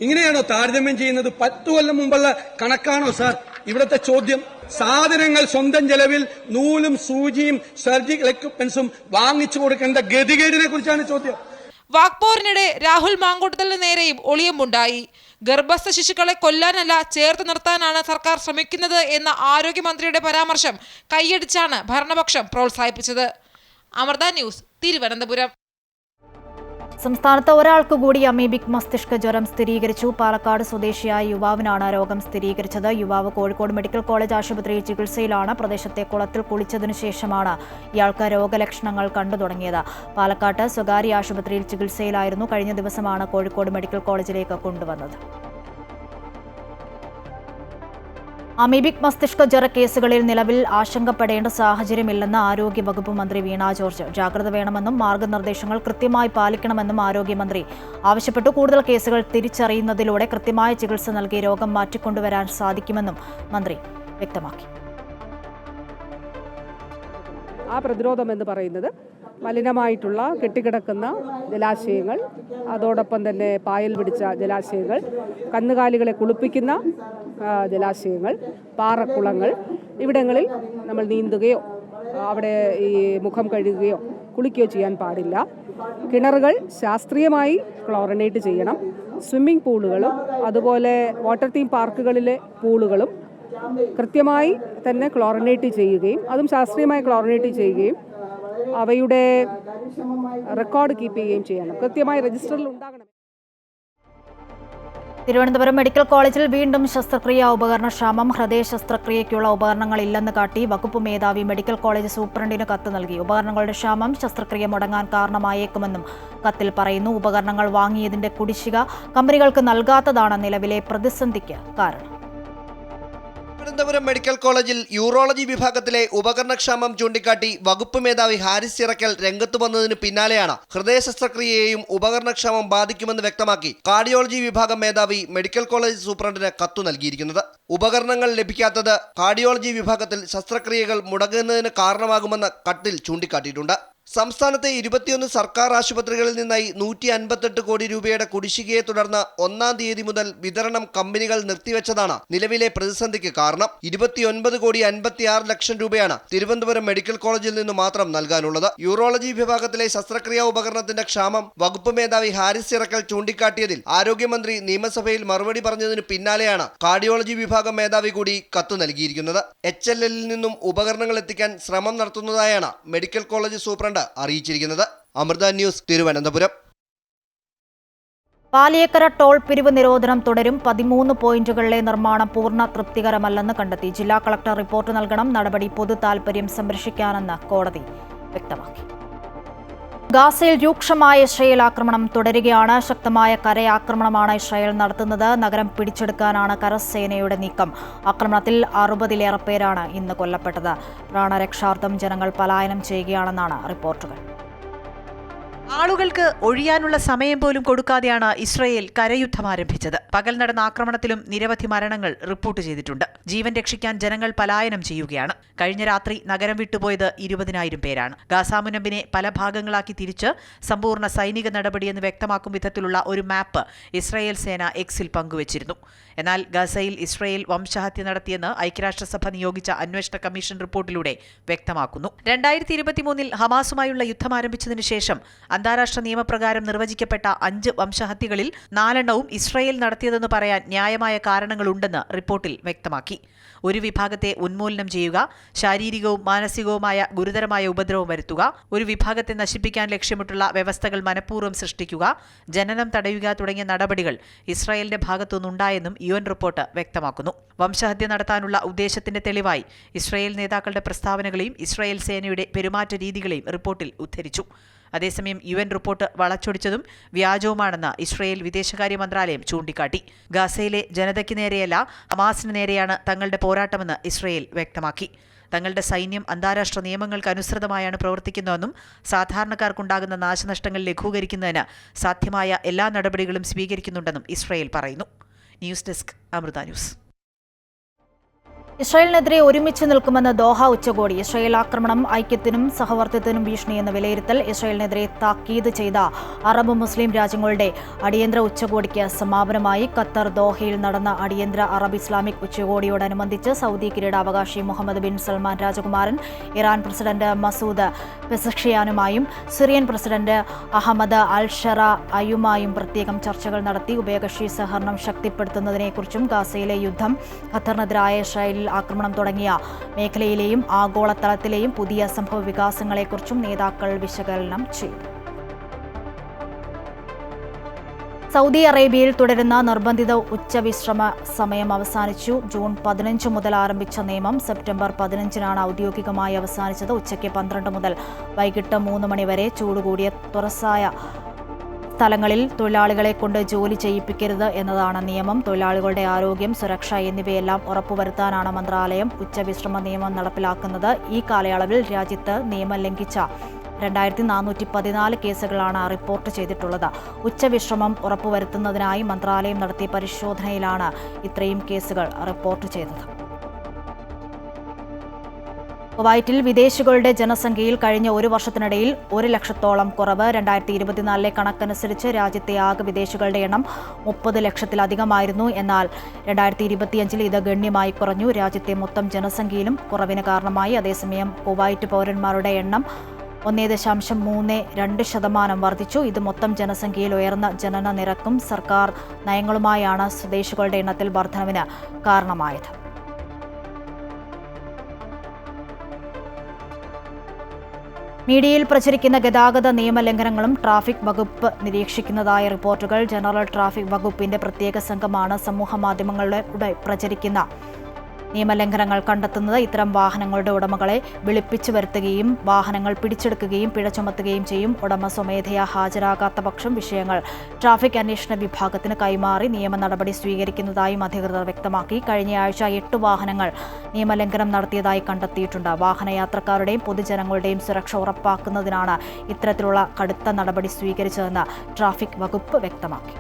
ഇങ്ങനെയാണോ താരതമ്യം ചെയ്യുന്നത്? 10 കൊല്ലം മുമ്പുള്ള കണക്കാണോ സാർ ഇവിടുത്തെ ചോദ്യം? സാധനങ്ങൾ സ്വന്തം ചെലവിൽ നൂലും സൂചിയും സർജിക്കൽ എക്യുപ്മെന്റ്സും വാങ്ങിച്ചു കൊടുക്കേണ്ട ഗതികേടിനെ കുറിച്ചാണ് ചോദ്യം. വാക്പോരിനിടെ രാഹുൽ മാങ്കൂട്ടത്തിന് നേരെയും ഒളിയമ്പുണ്ടായി. ഗർഭസ്ഥ ശിശുക്കളെ കൊല്ലാനല്ല, ചേർത്ത് നിർത്താനാണ് സർക്കാർ ശ്രമിക്കുന്നത് എന്ന ആരോഗ്യമന്ത്രിയുടെ പരാമർശം കൈയടിച്ചാണ് ഭരണപക്ഷം പ്രോത്സാഹിപ്പിച്ചത്. അമൃത ന്യൂസ്, തിരുവനന്തപുരം. സംസ്ഥാനത്ത് ഒരാൾക്ക് കൂടി അമീബിക് മസ്തിഷ്ക ജ്വരം സ്ഥിരീകരിച്ചു. പാലക്കാട് സ്വദേശിയായ യുവാവിനാണ് രോഗം സ്ഥിരീകരിച്ചത്. യുവാവ് കോഴിക്കോട് മെഡിക്കൽ കോളേജ് ആശുപത്രിയിൽ ചികിത്സയിലാണ്. പ്രദേശത്തെ കുളത്തിൽ കുളിച്ചതിനു ശേഷമാണ് ഇയാൾക്ക് രോഗലക്ഷണങ്ങൾ കണ്ടു തുടങ്ങിയത്. പാലക്കാട്ട് സ്വകാര്യ ആശുപത്രിയിൽ ചികിത്സയിലായിരുന്നു. കഴിഞ്ഞ ദിവസമാണ് കോഴിക്കോട് മെഡിക്കൽ കോളേജിലേക്ക് കൊണ്ടുവന്നത്. അമീബിക് മസ്തിഷ്ക ജ്വര കേസുകളിൽ നിലവിൽ ആശങ്കപ്പെടേണ്ട സാഹചര്യമില്ലെന്ന് ആരോഗ്യവകുപ്പ് മന്ത്രി വീണ ജോർജ്. ജാഗ്രത വേണമെന്നും മാർഗനിർദ്ദേശങ്ങൾ കൃത്യമായി പാലിക്കണമെന്നും ആരോഗ്യമന്ത്രി ആവശ്യപ്പെട്ടു. കൂടുതൽ കേസുകൾ തിരിച്ചറിയുന്നതിലൂടെ കൃത്യമായ ചികിത്സ നൽകി രോഗം മാറ്റിക്കൊണ്ടുവരാൻ സാധിക്കുമെന്നും മന്ത്രി വ്യക്തമാക്കി. ആ പ്രതിരോധം എന്ന് പറയുന്നത് മലിനമായിട്ടുള്ള കെട്ടിക്കിടക്കുന്ന ജലാശയങ്ങൾ, അതോടൊപ്പം തന്നെ പായൽ പിടിച്ച ജലാശയങ്ങൾ, കന്നുകാലികളെ കുളിപ്പിക്കുന്ന ജലാശയങ്ങൾ, പാറക്കുളങ്ങൾ, ഇവിടങ്ങളിൽ നമ്മൾ നീന്തുകയോ അവിടെ ഈ മുഖം കഴുകുകയോ കുളിക്കുകയോ ചെയ്യാൻ പാടില്ല. കിണറുകൾ ശാസ്ത്രീയമായി ക്ലോറിനേറ്റ് ചെയ്യണം. സ്വിമ്മിംഗ് പൂളുകളും അതുപോലെ വാട്ടർ തീം പാർക്കുകളിലെ പൂളുകളും കൃത്യമായി തന്നെ ക്ലോറിനേറ്റ് ചെയ്യുകയും, അതും ശാസ്ത്രീയമായി ക്ലോറിനേറ്റ് ചെയ്യുകയും അവയുടെ റെക്കോർഡ് കീപ്പ് ചെയ്യുകയും ചെയ്യണം. കൃത്യമായി രജിസ്റ്ററിൽ ഉണ്ടാകണം. തിരുവനന്തപുരം മെഡിക്കൽ കോളേജിൽ വീണ്ടും ശസ്ത്രക്രിയാ ഉപകരണക്ഷാമം. ഹൃദയ ശസ്ത്രക്രിയയ്ക്കുള്ള ഉപകരണങ്ങൾ ഇല്ലെന്ന് കാട്ടി വകുപ്പ് മേധാവി മെഡിക്കൽ കോളേജ് സൂപ്രണ്ടിന് കത്ത് നൽകി. ഉപകരണങ്ങളുടെ ക്ഷാമം ശസ്ത്രക്രിയ മുടങ്ങാൻ കാരണമായേക്കുമെന്നും കത്തിൽ പറയുന്നു. ഉപകരണങ്ങൾ വാങ്ങിയതിന്റെ കുടിശ്ശിക കമ്പനികൾക്ക് നൽകാത്തതാണ് നിലവിലെ പ്രതിസന്ധിക്ക് കാരണം. തിരുവനന്തപുരം മെഡിക്കൽ കോളേജിൽ യൂറോളജി വിഭാഗത്തിലെ ഉപകരണക്ഷാമം ചൂണ്ടിക്കാട്ടി വകുപ്പ് മേധാവി ഹാരിസ് ചിറക്കൽ രംഗത്ത് വന്നതിന് പിന്നാലെയാണ് ഹൃദയ ശസ്ത്രക്രിയയെയും ഉപകരണക്ഷാമം ബാധിക്കുമെന്ന് വ്യക്തമാക്കി കാർഡിയോളജി വിഭാഗം മേധാവി മെഡിക്കൽ കോളേജ് സൂപ്രണ്ടിന് കത്തു നൽകിയിരിക്കുന്നത്. ഉപകരണങ്ങൾ ലഭിക്കാത്തത് കാർഡിയോളജി വിഭാഗത്തിൽ ശസ്ത്രക്രിയകൾ മുടങ്ങുന്നതിന് കാരണമാകുമെന്ന് കത്തിൽ ചൂണ്ടിക്കാട്ടിയിട്ടുണ്ട്. സംസ്ഥാനത്തെ 21 സർക്കാർ ആശുപത്രികളിൽ നിന്നായി 158 കോടി രൂപയുടെ കുടിശ്ശികയെ തുടർന്ന് 1-ാം തീയതി മുതൽ വിതരണം കമ്പനികൾ നിർത്തിവെച്ചതാണ് നിലവിലെ പ്രതിസന്ധിക്ക് കാരണം. 29,56 ലക്ഷം രൂപയാണ് തിരുവനന്തപുരം മെഡിക്കൽ കോളേജിൽ നിന്ന് മാത്രം നൽകാനുള്ളത്. യൂറോളജി വിഭാഗത്തിലെ ശസ്ത്രക്രിയാ ഉപകരണത്തിന്റെ ക്ഷാമം വകുപ്പ് മേധാവി ഹാരിസ് ചിറക്കൽ ചൂണ്ടിക്കാട്ടിയതിൽ ആരോഗ്യമന്ത്രി നിയമസഭയിൽ മറുപടി പറഞ്ഞതിന് പിന്നാലെയാണ് കാർഡിയോളജി വിഭാഗം മേധാവി കൂടി കത്ത് നൽകിയിരിക്കുന്നത്. HLL നിന്നും ഉപകരണങ്ങൾ എത്തിക്കാൻ ശ്രമം നടത്തുന്നതായാണ് മെഡിക്കൽ കോളേജ് സൂപ്രണ്ട് അറിയിച്ചിരിക്കുന്നത്. അമൃത ന്യൂസ്, തിരുവനന്തപുരം. പാലിയേക്കര ടോൾ പിരിവ് നിരോധനം തുടരും. 13 പോയിന്റുകളിലെ നിർമ്മാണം പൂർണ്ണ തൃപ്തികരമല്ലെന്ന് കണ്ടെത്തി. ജില്ലാ കളക്ടർ റിപ്പോർട്ട് നൽകണം. നടപടി പൊതു താൽപര്യം സംരക്ഷിക്കാനെന്ന് കോടതി വ്യക്തമാക്കി. ഗാസയിൽ രൂക്ഷമായ ഇസ്രയേൽ ആക്രമണം തുടരുകയാണ്. ശക്തമായ കരയാക്രമണമാണ് ഇസ്രയേൽ നടത്തുന്നത്. നഗരം പിടിച്ചെടുക്കാനാണ് കരസേനയുടെ നീക്കം. ആക്രമണത്തിൽ 60-ലേറെ പേരാണ് ഇന്ന് കൊല്ലപ്പെട്ടത്. പ്രാണരക്ഷാർത്ഥം ജനങ്ങൾ പലായനം ചെയ്യുകയാണെന്നാണ് റിപ്പോർട്ടുകൾ. ആളുകൾക്ക് ഒഴിയാനുള്ള സമയം പോലും കൊടുക്കാതെയാണ് ഇസ്രയേൽ കരയുദ്ധം ആരംഭിച്ചത്. പകൽ നടന്ന ആക്രമണത്തിലും നിരവധി മരണങ്ങൾ റിപ്പോർട്ട് ചെയ്തിട്ടുണ്ട്. ജീവൻ രക്ഷിക്കാൻ ജനങ്ങൾ പലായനം ചെയ്യുകയാണ്. കഴിഞ്ഞ രാത്രി നഗരം വിട്ടുപോയത് 20,000 പേരാണ്. ഗാസാ മുനമ്പിനെ പല ഭാഗങ്ങളാക്കി തിരിച്ച് സമ്പൂർണ്ണ സൈനിക നടപടിയെന്ന് വ്യക്തമാക്കും വിധത്തിലുള്ള ഒരു മാപ്പ് ഇസ്രയേൽ സേന എക്സിൽ പങ്കുവച്ചിരുന്നു. എന്നാൽ ഗസയിൽ ഇസ്രയേൽ വംശഹത്യ നടത്തിയെന്ന് ഐക്യരാഷ്ട്രസഭ നിയോഗിച്ച അന്വേഷണ കമ്മീഷൻ റിപ്പോർട്ടിലൂടെ വ്യക്തമാക്കുന്നു. 2023 ഹമാസുമായുള്ള യുദ്ധം ആരംഭിച്ചതിനു ശേഷം അന്താരാഷ്ട്ര നിയമപ്രകാരം നിർവചിക്കപ്പെട്ട 5 വംശഹത്യകളിൽ 4 ഇസ്രയേൽ നടത്തിയതെന്ന് പറയാൻ ന്യായമായ കാരണങ്ങളുണ്ടെന്ന് റിപ്പോർട്ടിൽ വ്യക്തമാക്കി. ഒരു വിഭാഗത്തെ ഉന്മൂലനം ചെയ്യുക, ശാരീരികവും മാനസികവുമായ ഗുരുതരമായ ഉപദ്രവം വരുത്തുക, ഒരു വിഭാഗത്തെ നശിപ്പിക്കാൻ ലക്ഷ്യമിട്ടുള്ള വ്യവസ്ഥകൾ മനഃപൂർവ്വം സൃഷ്ടിക്കുക, ജനനം തടയുക തുടങ്ങിയ നടപടികൾ ഇസ്രായേലിന്റെ ഭാഗത്തുനിന്നുണ്ടായെന്നും UN റിപ്പോർട്ട് വ്യക്തമാക്കുന്നു. വംശഹത്യ നടത്താനുള്ള ഉദ്ദേശത്തിന്റെ തെളിവായി ഇസ്രായേൽ നേതാക്കളുടെ പ്രസ്താവനകളെയും ഇസ്രായേൽ സേനയുടെ പെരുമാറ്റ രീതികളെയും റിപ്പോർട്ടിൽ ഉദ്ധരിച്ചു. അതേസമയം UN റിപ്പോർട്ട് വളച്ചൊടിച്ചതും വ്യാജവുമാണെന്ന് ഇസ്രയേൽ വിദേശകാര്യ മന്ത്രാലയം ചൂണ്ടിക്കാട്ടി. ഗാസയിലെ ജനതയ്ക്ക് നേരെയല്ല, ഹമാസിന് നേരെയാണ് തങ്ങളുടെ പോരാട്ടമെന്ന് ഇസ്രയേൽ വ്യക്തമാക്കി. തങ്ങളുടെ സൈന്യം അന്താരാഷ്ട്ര നിയമങ്ങൾക്ക് അനുസൃതമായാണ് പ്രവർത്തിക്കുന്നതെന്നും സാധാരണക്കാർക്കുണ്ടാകുന്ന നാശനഷ്ടങ്ങൾ ലഘൂകരിക്കുന്നതിന് സാധ്യമായ എല്ലാ നടപടികളും സ്വീകരിക്കുന്നുണ്ടെന്നും ഇസ്രയേൽ പറയുന്നു. News desk Amrita news. ഇസ്രായേലിനെതിരെ ഒരുമിച്ച് നിൽക്കുമെന്ന് ദോഹ ഉച്ചകോടി. ഇസ്രായേൽ ആക്രമണം ഐക്യത്തിനും സഹവർത്തിത്വത്തിനും ഭീഷണിയെന്ന് വിലയിരുത്തൽ. ഇസ്രായേലിനെതിരെ താക്കീത് ചെയ്ത അറബ് മുസ്ലിം രാജ്യങ്ങളുടെ അടിയന്തര ഉച്ചകോടിക്ക് സമാപനമായി. ഖത്തർ ദോഹയിൽ നടന്ന അടിയന്തര അറബ് ഇസ്ലാമിക് ഉച്ചകോടിയോടനുബന്ധിച്ച് സൗദി കിരീടാവകാശി മുഹമ്മദ് ബിൻ സൽമാൻ രാജകുമാരൻ ഇറാൻ പ്രസിഡന്റ് മസൂദ് പെസഷ്കിയാനുമായും Syrian president Ahmed al Sharaa അയുമായും പ്രത്യേകം ചർച്ചകൾ നടത്തി. ഉഭയകക്ഷി സഹകരണം ശക്തിപ്പെടുത്തുന്നതിനെക്കുറിച്ചും ഗാസയിലെ യുദ്ധം, ഖത്തറിനെതിരായ ഇസ്രായേലിൽ ആക്രമണം തുടങ്ങിയ മേഖലയിലെയും ആഗോളതലത്തിലെയും പുതിയ സംഭവ വികാസങ്ങളെക്കുറിച്ചും നേതാക്കൾ വിശകലനം ചെയ്തു. സൗദി അറേബ്യയിൽ തുടരുന്ന നിർബന്ധിത ഉച്ചവിശ്രമ സമയം അവസാനിച്ചു. ജൂൺ 15 മുതൽ ആരംഭിച്ച നിയമം സെപ്റ്റംബർ 15-നാണ് ഔദ്യോഗികമായി അവസാനിച്ചത്. ഉച്ചയ്ക്ക് 12 മുതൽ വൈകിട്ട് 3 മണി വരെ ചൂട് കൂടിയ തുറസായ സ്ഥലങ്ങളിൽ തൊഴിലാളികളെ കൊണ്ട് ജോലി ചെയ്യിപ്പിക്കരുത് എന്നതാണ് നിയമം. തൊഴിലാളികളുടെ ആരോഗ്യം, സുരക്ഷ എന്നിവയെല്ലാം ഉറപ്പുവരുത്താനാണ് മന്ത്രാലയം ഉച്ചവിശ്രമ നിയമം നടപ്പിലാക്കുന്നത്. ഈ കാലയളവിൽ രാജ്യത്ത് നിയമം ലംഘിച്ച 2414 കേസുകളാണ് റിപ്പോർട്ട് ചെയ്തിട്ടുള്ളത്. ഉച്ചവിശ്രമം ഉറപ്പുവരുത്തുന്നതിനായി മന്ത്രാലയം നടത്തിയ പരിശോധനയിലാണ് ഇത്രയും കേസുകൾ റിപ്പോർട്ട് ചെയ്തത്. കുവൈറ്റിൽ വിദേശികളുടെ ജനസംഖ്യയിൽ കഴിഞ്ഞ ഒരു വർഷത്തിനിടയിൽ 1 ലക്ഷത്തോളം കുറവ്. 2024 കണക്കനുസരിച്ച് രാജ്യത്തെ ആകെ വിദേശികളുടെ എണ്ണം 30 ലക്ഷത്തിലധികമായിരുന്നു. എന്നാൽ 2025 ഇത് ഗണ്യമായി കുറഞ്ഞു. രാജ്യത്തെ മൊത്തം ജനസംഖ്യയിലും കുറവിന് കാരണമായി. അതേസമയം കുവൈറ്റ് പൗരന്മാരുടെ എണ്ണം 1.32% വർദ്ധിച്ചു. ഇത് മൊത്തം ജനസംഖ്യയിൽ ഉയർന്ന ജനന നിരക്കും സർക്കാർ നയങ്ങളുമായാണ് സ്വദേശികളുടെ എണ്ണത്തിൽ വർധനവിന് കാരണമായത്. മീഡിയയിൽ പ്രചരിക്കുന്ന ഗതാഗത നിയമലംഘനങ്ങളും ട്രാഫിക് വകുപ്പ് നിരീക്ഷിക്കുന്നതായ റിപ്പോർട്ടുകൾ. ജനറൽ ട്രാഫിക് വകുപ്പിന്റെ പ്രത്യേക സംഘമാണ് സമൂഹമാധ്യമങ്ങളിലൂടെ പ്രചരിക്കുന്ന നിയമലംഘനങ്ങൾ കണ്ടെത്തുന്നത്. ഇത്തരം വാഹനങ്ങളുടെ ഉടമകളെ വിളിപ്പിച്ചു വരുത്തുകയും വാഹനങ്ങൾ പിടിച്ചെടുക്കുകയും പിഴ ചുമത്തുകയും ചെയ്യും. ഉടമ സ്വമേധയാ ഹാജരാകാത്ത പക്ഷം വിഷയങ്ങൾ ട്രാഫിക് അന്വേഷണ വിഭാഗത്തിന് കൈമാറി നിയമ നടപടി സ്വീകരിക്കുന്നതായും അധികൃതർ വ്യക്തമാക്കി. കഴിഞ്ഞയാഴ്ച 8 വാഹനങ്ങൾ നിയമലംഘനം നടത്തിയതായി കണ്ടെത്തിയിട്ടുണ്ട്. വാഹനയാത്രക്കാരുടെയും പൊതുജനങ്ങളുടെയും സുരക്ഷ ഉറപ്പാക്കുന്നതിനാണ് ഇത്തരത്തിലുള്ള കടുത്ത നടപടി സ്വീകരിച്ചതെന്ന് ട്രാഫിക് വകുപ്പ് വ്യക്തമാക്കി.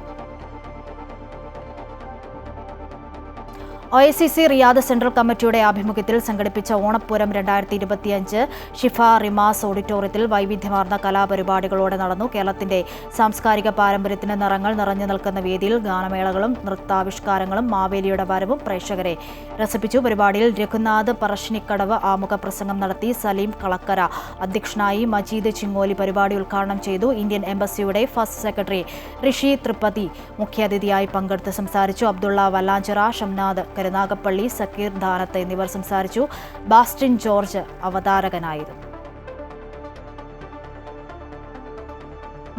OICC റിയാദ് സെൻട്രൽ കമ്മിറ്റിയുടെ ആഭിമുഖ്യത്തിൽ സംഘടിപ്പിച്ച ഓണപ്പൂരം 2025 ഷിഫ റിമാസ് ഓഡിറ്റോറിയത്തിൽ വൈവിധ്യമാർന്ന കലാപരിപാടികളോടെ നടന്നു. കേരളത്തിന്റെ സാംസ്കാരിക പാരമ്പര്യത്തിന് നിറങ്ങൾ നിറഞ്ഞു നിൽക്കുന്ന വേദിയിൽ ഗാനമേളകളും നൃത്താവിഷ്കാരങ്ങളും മാവേലിയുടെ വരവും പ്രേക്ഷകരെ രസിപ്പിച്ചു. പരിപാടിയിൽ രഘുനാഥ് പറശ്ശിനിക്കടവ് ആമുഖ പ്രസംഗം നടത്തി. സലീം കളക്കര അധ്യക്ഷനായി. മജീദ് ചിങ്ങോലി പരിപാടി ഉദ്ഘാടനം ചെയ്തു. ഇന്ത്യൻ എംബസിയുടെ ഫസ്റ്റ് സെക്രട്ടറി ഋഷി ത്രിപതി മുഖ്യാതിഥിയായി പങ്കെടുത്ത് സംസാരിച്ചു. അബ്ദുള്ള വല്ലാഞ്ചിറ, ഷംനാഥ് കരുനാഗപ്പള്ളി, സക്കീർ ധാനത്ത് എന്നിവർ സംസാരിച്ചു. ബാസ്റ്റിൻ ജോർജ് അവതാരകനായിരുന്നു.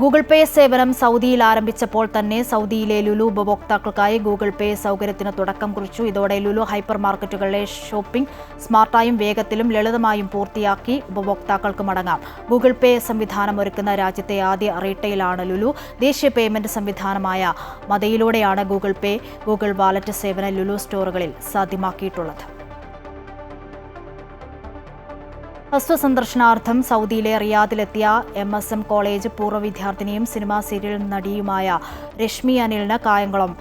ഗൂഗിൾ പേ സേവനം സൗദിയിൽ ആരംഭിച്ചപ്പോൾ തന്നെ സൗദിയിലെ ലുലു ഉപഭോക്താക്കൾക്കായി ഗൂഗിൾ പേ സൗകര്യത്തിന് തുടക്കം കുറിച്ചു. ഇതോടെ ലുലു ഹൈപ്പർ മാർക്കറ്റുകളിലെ ഷോപ്പിംഗ് സ്മാർട്ടായും വേഗത്തിലും ലളിതമായും പൂർത്തിയാക്കി ഉപഭോക്താക്കൾക്ക് മടങ്ങാം. ഗൂഗിൾ പേ സംവിധാനം ഒരുക്കുന്ന രാജ്യത്തെ ആദ്യ റീറ്റെയിലാണ് ലുലു. ദേശീയ പേയ്മെന്റ് സംവിധാനമായ മദയിലൂടെയാണ് ഗൂഗിൾ പേ, ഗൂഗിൾ വാലറ്റ് സേവനം ലുലു സ്റ്റോറുകളിൽ സാധ്യമാക്കിയിട്ടുള്ളത്. ഹ്രസ്വ സന്ദർശനാർത്ഥം സൗദിയിലെ റിയാദിലെത്തിയ MSM കോളേജ് പൂർവ്വ വിദ്യാർത്ഥിനിയും സിനിമാ സീരിയൽ നടിയുമായ രശ്മി അനിലിന് Kayamkulam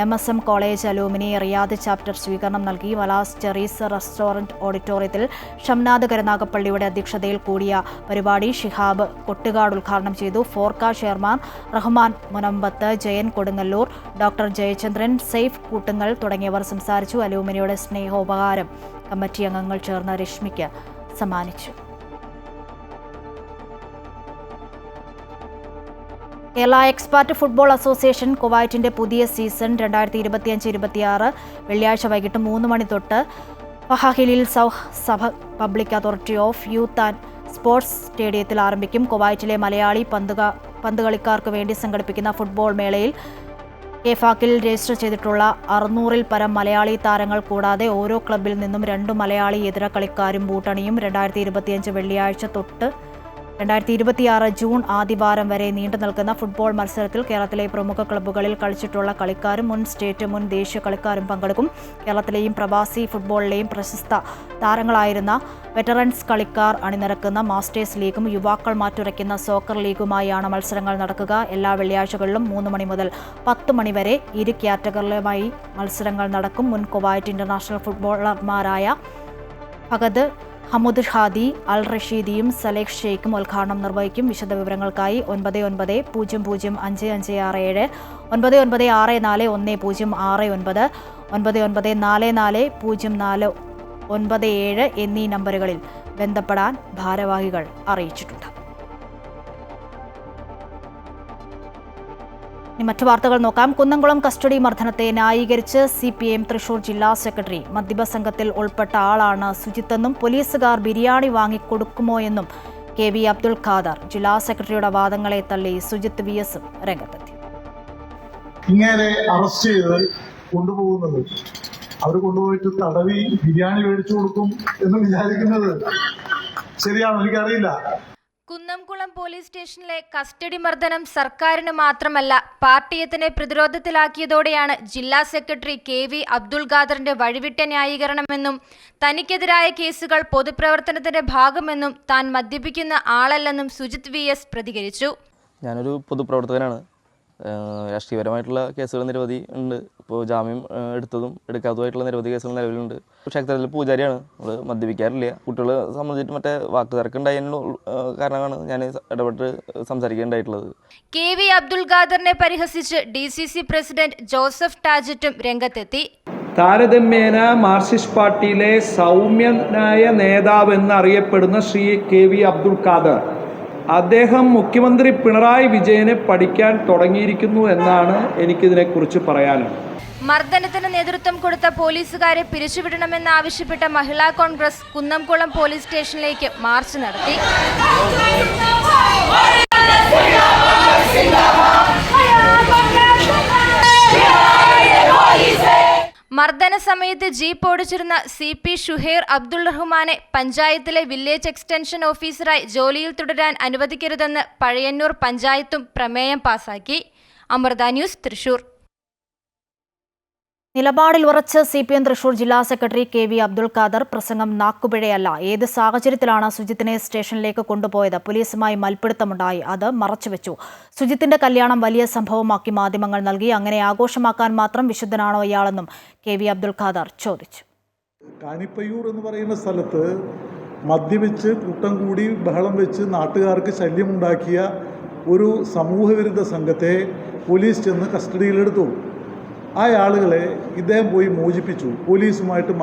MSM college alumni Riyadh chapter സ്വീകരണം നൽകി. വലാസ് ചെറീസ് റെസ്റ്റോറന്റ് ഓഡിറ്റോറിയത്തിൽ ഷംനാഥ് കരുനാഗപ്പള്ളിയുടെ അധ്യക്ഷതയിൽ കൂടിയ പരിപാടി ഷിഹാബ് കൊട്ടുകാട് ഉദ്ഘാടനം ചെയ്തു. ഫോർക്ക ചെയർമാൻ റഹ്മാൻ മുനമ്പത്ത്, ജയൻ കൊടുങ്ങല്ലൂർ, ഡോക്ടർ ജയചന്ദ്രൻ, സെയ്ഫ് കൂട്ടുങ്ങൽ തുടങ്ങിയവർ സംസാരിച്ചു. അലൂമിനിയുടെ സ്നേഹോപകാരം കമ്മിറ്റി അംഗങ്ങൾ ചേർന്ന് രശ്മിക്ക് സമ്മാനിച്ചു. കേരള എക്സ്പാർട്ട് ഫുട്ബോൾ അസോസിയേഷൻ കുവൈറ്റിന്റെ പുതിയ സീസൺ 2025-26 വെള്ളിയാഴ്ച വൈകിട്ട് 3 മണി തൊട്ട് ഫഹാഹിലിൽ സഭ public authority of youth and sports സ്റ്റേഡിയത്തിൽ ആരംഭിക്കും. കുവൈറ്റിലെ മലയാളി പന്തുകളിക്കാർക്ക് വേണ്ടി സംഘടിപ്പിക്കുന്ന ഫുട്ബോൾ മേളയിൽ കെഫാക്കിൽ രജിസ്റ്റർ ചെയ്തിട്ടുള്ള 600-ൽ പരം മലയാളി താരങ്ങൾ കൂടാതെ ഓരോ ക്ലബിൽ നിന്നും 2 മലയാളി എതിര കളിക്കാരും ബൂട്ടണിയും. 2025 വെള്ളിയാഴ്ച തൊട്ട് 2026 ജൂൺ ആദ്യവാരം വരെ നീണ്ടു നിൽക്കുന്ന ഫുട്ബോൾ മത്സരത്തിൽ കേരളത്തിലെ പ്രമുഖ ക്ലബ്ബുകളിൽ കളിച്ചിട്ടുള്ള കളിക്കാരും മുൻ സ്റ്റേറ്റ് മുൻ ദേശീയ കളിക്കാരും പങ്കെടുക്കും. കേരളത്തിലെയും പ്രവാസി ഫുട്ബോളിലെയും പ്രശസ്ത താരങ്ങളായിരുന്ന വെറ്ററൻസ് കളിക്കാർ അണിനിരക്കുന്ന മാസ്റ്റേഴ്സ് ലീഗും യുവാക്കൾ മാറ്റുരയ്ക്കുന്ന സോക്കർ ലീഗുമായാണ് മത്സരങ്ങൾ നടക്കുക. എല്ലാ വെള്ളിയാഴ്ചകളിലും 3 മണി മുതൽ 10 മണി വരെ ഇരു കാറ്റഗറികളുമായി മത്സരങ്ങൾ നടക്കും. മുൻ കുവൈറ്റ് ഇന്റർനാഷണൽ ഫുട്ബോളർമാരായ ഫഹദ് ഹമുദ് ഹാദി, അൽ റഷീദിയും സലേഖ് ഷെയ്ഖും ഉദ്ഘാടനം നിർവഹിക്കും. വിശദവിവരങ്ങൾക്കായി 99055567, 99641069, 99440497 എന്നീ നമ്പറുകളിൽ ബന്ധപ്പെടാൻ ഭാരവാഹികൾ അറിയിച്ചിട്ടുണ്ട്. മറ്റു വാർത്തകൾ നോക്കാം. കുന്നംകുളം കസ്റ്റഡി മർദ്ദനത്തെ ന്യായീകരിച്ച് CPM തൃശൂർ ജില്ലാ സെക്രട്ടറി. മദ്യപ സംഘത്തിൽ ഉൾപ്പെട്ട ആളാണ് സുജിത്തെന്നും പോലീസുകാർ ബിരിയാണി വാങ്ങിക്കൊടുക്കുമോ എന്നും KV അബ്ദുൽ ഖാദർ. ജില്ലാ സെക്രട്ടറിയുടെ വാദങ്ങളെ തള്ളി സുജിത്ത് VS രംഗത്തെത്തി. ഇങ്ങനെ അറസ്റ്റ് ചെയ്ത് കൊണ്ടുപോകുന്നത്, അവർ കൊണ്ടുപോയിട്ട് തടവി ബിരിയാണി മേടിച്ചു കൊടുക്കും എന്ന് വിചാരിക്കുന്നത് ശരിയാണോ എനിക്കറിയില്ല. കുന്നംകുളം പോലീസ് സ്റ്റേഷനിലെ കസ്റ്റഡി മർദ്ദനം സർക്കാരിന് മാത്രമല്ല പാർട്ടിയെ തന്നെ പ്രതിരോധത്തിലാക്കിയതോടെയാണ് ജില്ലാ സെക്രട്ടറി KV അബ്ദുൽ ഖാദറിന്റെ വഴിവിട്ട ന്യായീകരണമെന്നും തനിക്കെതിരായ കേസുകൾ പൊതുപ്രവർത്തനത്തിന്റെ ഭാഗമെന്നും താൻ മദ്യപിക്കുന്ന ആളല്ലെന്നും സുജിത്ത് VS പ്രതികരിച്ചു. ഞാനൊരു പൊതുപ്രവർത്തകനാണ്. രാഷ്ട്രീയപരമായിട്ടുള്ള കേസുകൾ നിരവധി ഉണ്ട്. ഇപ്പോൾ ജാമ്യം എടുത്തതും എടുക്കാത്തതുമായിട്ടുള്ള നിരവധി കേസുകൾ നിലവിലുണ്ട്. ക്ഷേത്രത്തിൽ പൂജാരിയാണ്. നമ്മൾ മദ്യപിക്കാറില്ല. കുട്ടികളെ സംബന്ധിച്ചിട്ട് മറ്റേ വാക്ക് തിരക്കുണ്ടായതിനുള്ള കാരണമാണ് ഞാൻ ഇടപെട്ട് സംസാരിക്കേണ്ടതായിട്ടുള്ളത്. KV അബ്ദുൽ ഖാദറിനെ പരിഹസിച്ച് DCC പ്രസിഡന്റ് ജോസഫ് ടാജറ്റും രംഗത്തെത്തി. താരതമ്യേന മാർക്സിസ്റ്റ് പാർട്ടിയിലെ സൗമ്യനായ നേതാവ് എന്നറിയപ്പെടുന്ന ശ്രീ KV അബ്ദുൽ ഖാദർ, അദ്ദേഹം മുഖ്യമന്ത്രി പിണറായി വിജയനെ പഠിക്കാൻ തുടങ്ങിയിരിക്കുന്നു എന്നാണ് എനിക്കിതിനെക്കുറിച്ച് പറയാനുള്ളത്. മർദ്ദനത്തിന് നേതൃത്വം കൊടുത്ത പോലീസുകാരെ പിരിച്ചുവിടണമെന്നാവശ്യപ്പെട്ട മഹിളാ കോൺഗ്രസ് കുന്നംകുളം പോലീസ് സ്റ്റേഷനിലേക്ക് മാർച്ച് നടത്തി. മർദ്ദന സമയത്ത് ജീപ്പ് ഓടിച്ചിരുന്ന CP ഷുഹൈർ അബ്ദുൾ റഹ്മാനെ പഞ്ചായത്തിലെ വില്ലേജ് എക്സ്റ്റൻഷൻ ഓഫീസറായി ജോലിയിൽ തുടരാൻ അനുവദിക്കരുതെന്ന് പഴയന്നൂർ പഞ്ചായത്തും പ്രമേയം പാസാക്കി. അമൃത ന്യൂസ്, തൃശൂർ. നിലപാടിൽ ഉറച്ച് CPM തൃശൂർ ജില്ലാ സെക്രട്ടറി KV അബ്ദുൽ ഖാദർ. പ്രസംഗം നാക്കുപിഴയല്ല. ഏത് സാഹചര്യത്തിലാണ് സുജിത്തിനെ സ്റ്റേഷനിലേക്ക് കൊണ്ടുപോയത്? പോലീസുമായി മൽപ്പിടുത്തമുണ്ടായി, അത് മറച്ചുവെച്ചു. സുജിത്തിന്റെ കല്യാണം വലിയ സംഭവമാക്കി മാധ്യമങ്ങൾ നൽകി. അങ്ങനെ ആഘോഷമാക്കാൻ മാത്രം വിശുദ്ധനാണോ ഇയാളെന്നും KV അബ്ദുൽ ഖാദർ ചോദിച്ചു. കാണിപ്പയ്യൂർ എന്ന് പറയുന്ന സ്ഥലത്ത് മദ്യപിച്ച് കൂട്ടം കൂടി ബഹളം വെച്ച് നാട്ടുകാർക്ക് ശല്യമുണ്ടാക്കിയ ഒരു സമൂഹവിരുദ്ധ സംഘത്തെ പോലീസ് ചെന്ന് കസ്റ്റഡിയിലെടുത്തു. ആ ആളുകളെ ഇദ്ദേഹം പോയി മോചിപ്പിച്ചു. പോലീസുമായിട്ട്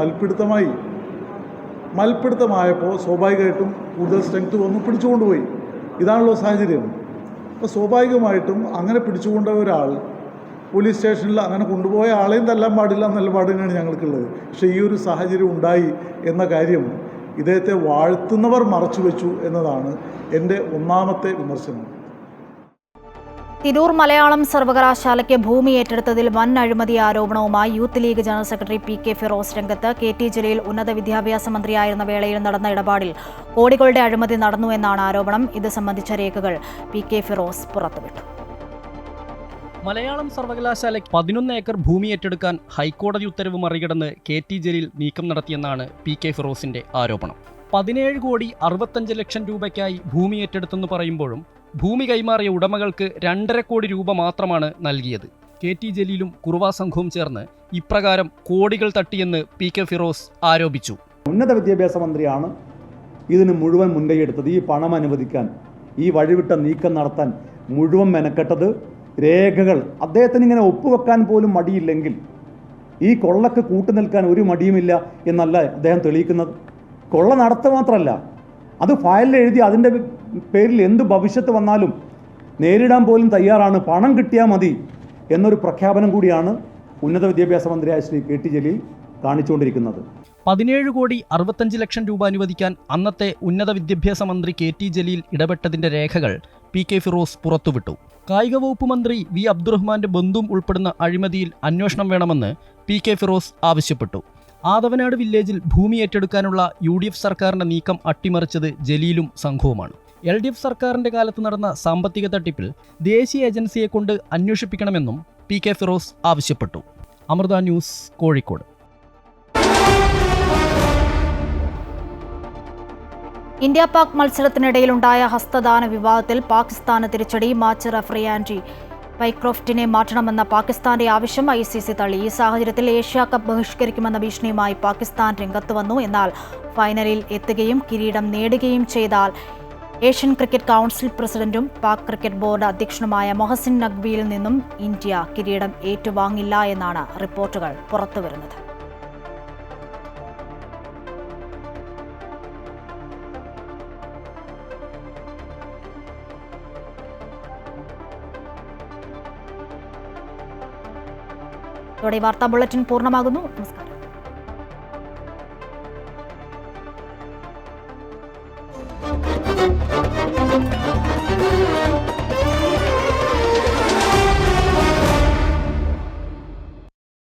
മൽപ്പിടുത്തമായപ്പോൾ സ്വാഭാവികമായിട്ടും കൂടുതൽ സ്ട്രെങ്ത് വന്നു, പിടിച്ചുകൊണ്ടുപോയി. ഇതാണല്ലോ സാഹചര്യം. അപ്പോൾ സ്വാഭാവികമായിട്ടും അങ്ങനെ പിടിച്ചുകൊണ്ട ഒരാൾ പോലീസ് സ്റ്റേഷനിൽ അങ്ങനെ കൊണ്ടുപോയ ആളെയും തല്ലാൻ പാടില്ല എന്ന നിലപാട് തന്നെയാണ് ഞങ്ങൾക്കുള്ളത്. പക്ഷേ ഈ ഒരു സാഹചര്യം ഉണ്ടായി എന്ന കാര്യം ഇദ്ദേഹത്തെ വാഴ്ത്തുന്നവർ മറച്ചു വെച്ചു എന്നതാണ് എൻ്റെ ഒന്നാമത്തെ വിമർശനം. തിരൂർ മലയാളം സർവകലാശാലയ്ക്ക് ഭൂമി ഏറ്റെടുത്തതിൽ വൻ അഴിമതി ആരോപണവുമായി youth league general secretary PK Firoz രംഗത്ത്. KT ജലീൽ ഉന്നത വിദ്യാഭ്യാസ മന്ത്രിയായിരുന്ന വേളയിൽ നടന്ന ഇടപാടിൽ കോടികളുടെ അഴിമതി നടന്നു എന്നാണ് ആരോപണം. ഇത് സംബന്ധിച്ച രേഖകൾ PK ഫിറോസ് പുറത്തുവിട്ടു. മലയാളം സർവകലാശാലയ്ക്ക് 11 ഏക്കർ ഭൂമി ഏറ്റെടുക്കാൻ ഹൈക്കോടതി ഉത്തരവ് മറികടന്ന് KT ജലീൽ നീക്കം നടത്തിയെന്നാണ് PK ഫിറോസിന്റെ ആരോപണം. 17,65 ലക്ഷം രൂപയ്ക്കായി ഭൂമി ഏറ്റെടുത്തെന്ന് പറയുമ്പോഴും ഭൂമി കൈമാറിയ ഉടമകൾക്ക് 2.5 കോടി രൂപ മാത്രമാണ് നൽകിയത്. KT ജലീലും കുറുവാ സംഘവും ചേർന്ന് ഇപ്രകാരം കോടികൾ തട്ടിയെന്ന് PK ഫിറോസ് ആരോപിച്ചു. ഉന്നത വിദ്യാഭ്യാസ മന്ത്രിയാണ് ഇതിന് മുഴുവൻ മുൻകൈയെടുത്തത്. ഈ പണം അനുവദിക്കാൻ, ഈ വഴിവിട്ട നീക്കം നടത്താൻ മുഴുവൻ മെനക്കെട്ടത്. രേഖകൾ അദ്ദേഹത്തിന് ഇങ്ങനെ ഒപ്പുവെക്കാൻ പോലും മടിയില്ലെങ്കിൽ ഈ കൊള്ളക്ക് കൂട്ടുനിൽക്കാൻ ഒരു മടിയുമില്ല എന്നല്ല അദ്ദേഹം തെളിയിക്കുന്നത്. കൊള്ള നടത്തുക മാത്രമല്ല, അത് ഫയലിൽ എഴുതി അതിൻ്റെ പേരിൽ എന്ത് ഭവിഷ്യത്ത് വന്നാലും നേരിടാൻ പോലും തയ്യാറാണ്, പണം കിട്ടിയാൽ മതി എന്നൊരു പ്രഖ്യാപനം കൂടിയാണ് ഉന്നത വിദ്യാഭ്യാസ മന്ത്രിയായ ശ്രീ KT ജലീൽ കാണിച്ചുകൊണ്ടിരിക്കുന്നത്. 17,65 ലക്ഷം രൂപ അനുവദിക്കാൻ അന്നത്തെ ഉന്നത വിദ്യാഭ്യാസ മന്ത്രി KT ജലീൽ ഇടപെട്ടതിന്റെ രേഖകൾ PK ഫിറോസ് പുറത്തുവിട്ടു. കായിക വകുപ്പ് മന്ത്രി V അബ്ദുറഹ്മാന്റെ ബന്ധുവും ഉൾപ്പെടുന്ന അഴിമതിയിൽ അന്വേഷണം വേണമെന്ന് PK ഫിറോസ് ആവശ്യപ്പെട്ടു. ആദവനാട് വില്ലേജിൽ ഭൂമി ഏറ്റെടുക്കാനുള്ള UDF സർക്കാരിന്റെ നീക്കം അട്ടിമറിച്ചത് ജലീലും സംഘവുമാണ്. LDF സർക്കാരിന്റെ കാലത്ത് നടന്ന സാമ്പത്തിക തട്ടിപ്പിൽ ദേശീയ ഏജൻസിയെ കൊണ്ട് അന്വേഷിപ്പിക്കണമെന്നും PK ഫിറോസ് ആവശ്യപ്പെട്ടു. അമൃത ന്യൂസ്, കോഴിക്കോട്. ഇന്ത്യ പാക് മത്സരത്തിനിടയിലുണ്ടായ ഹസ്തദാന വിവാദത്തിൽ പാകിസ്ഥാന് തിരിച്ചടി. മാച്ച് റഫറി ആൻഡി പൈക്രോഫ്റ്റിനെ മാറ്റണമെന്ന പാകിസ്ഥാന്റെ ആവശ്യം ICC തള്ളി. ഈ സാഹചര്യത്തിൽ ഏഷ്യാ കപ്പ് ബഹിഷ്കരിക്കുമെന്ന ഭീഷണിയുമായി പാകിസ്ഥാൻ രംഗത്ത് വന്നു. എന്നാൽ ഫൈനലിൽ എത്തുകയും കിരീടം നേടുകയും ചെയ്താൽ ഏഷ്യൻ ക്രിക്കറ്റ് കൗൺസിൽ പ്രസിഡന്റും പാക് ക്രിക്കറ്റ് ബോർഡ് അധ്യക്ഷനുമായ മൊഹസിൻ നഖ്വിയിൽ നിന്നും ഇന്ത്യ കിരീടം ഏറ്റുവാങ്ങില്ല എന്നാണ് റിപ്പോർട്ടുകൾ പുറത്തുവരുന്നത്. ഇതോടെ വാർത്താ ബുള്ളറ്റിൻ പൂർണ്ണമാകുന്നു. നമസ്കാരം.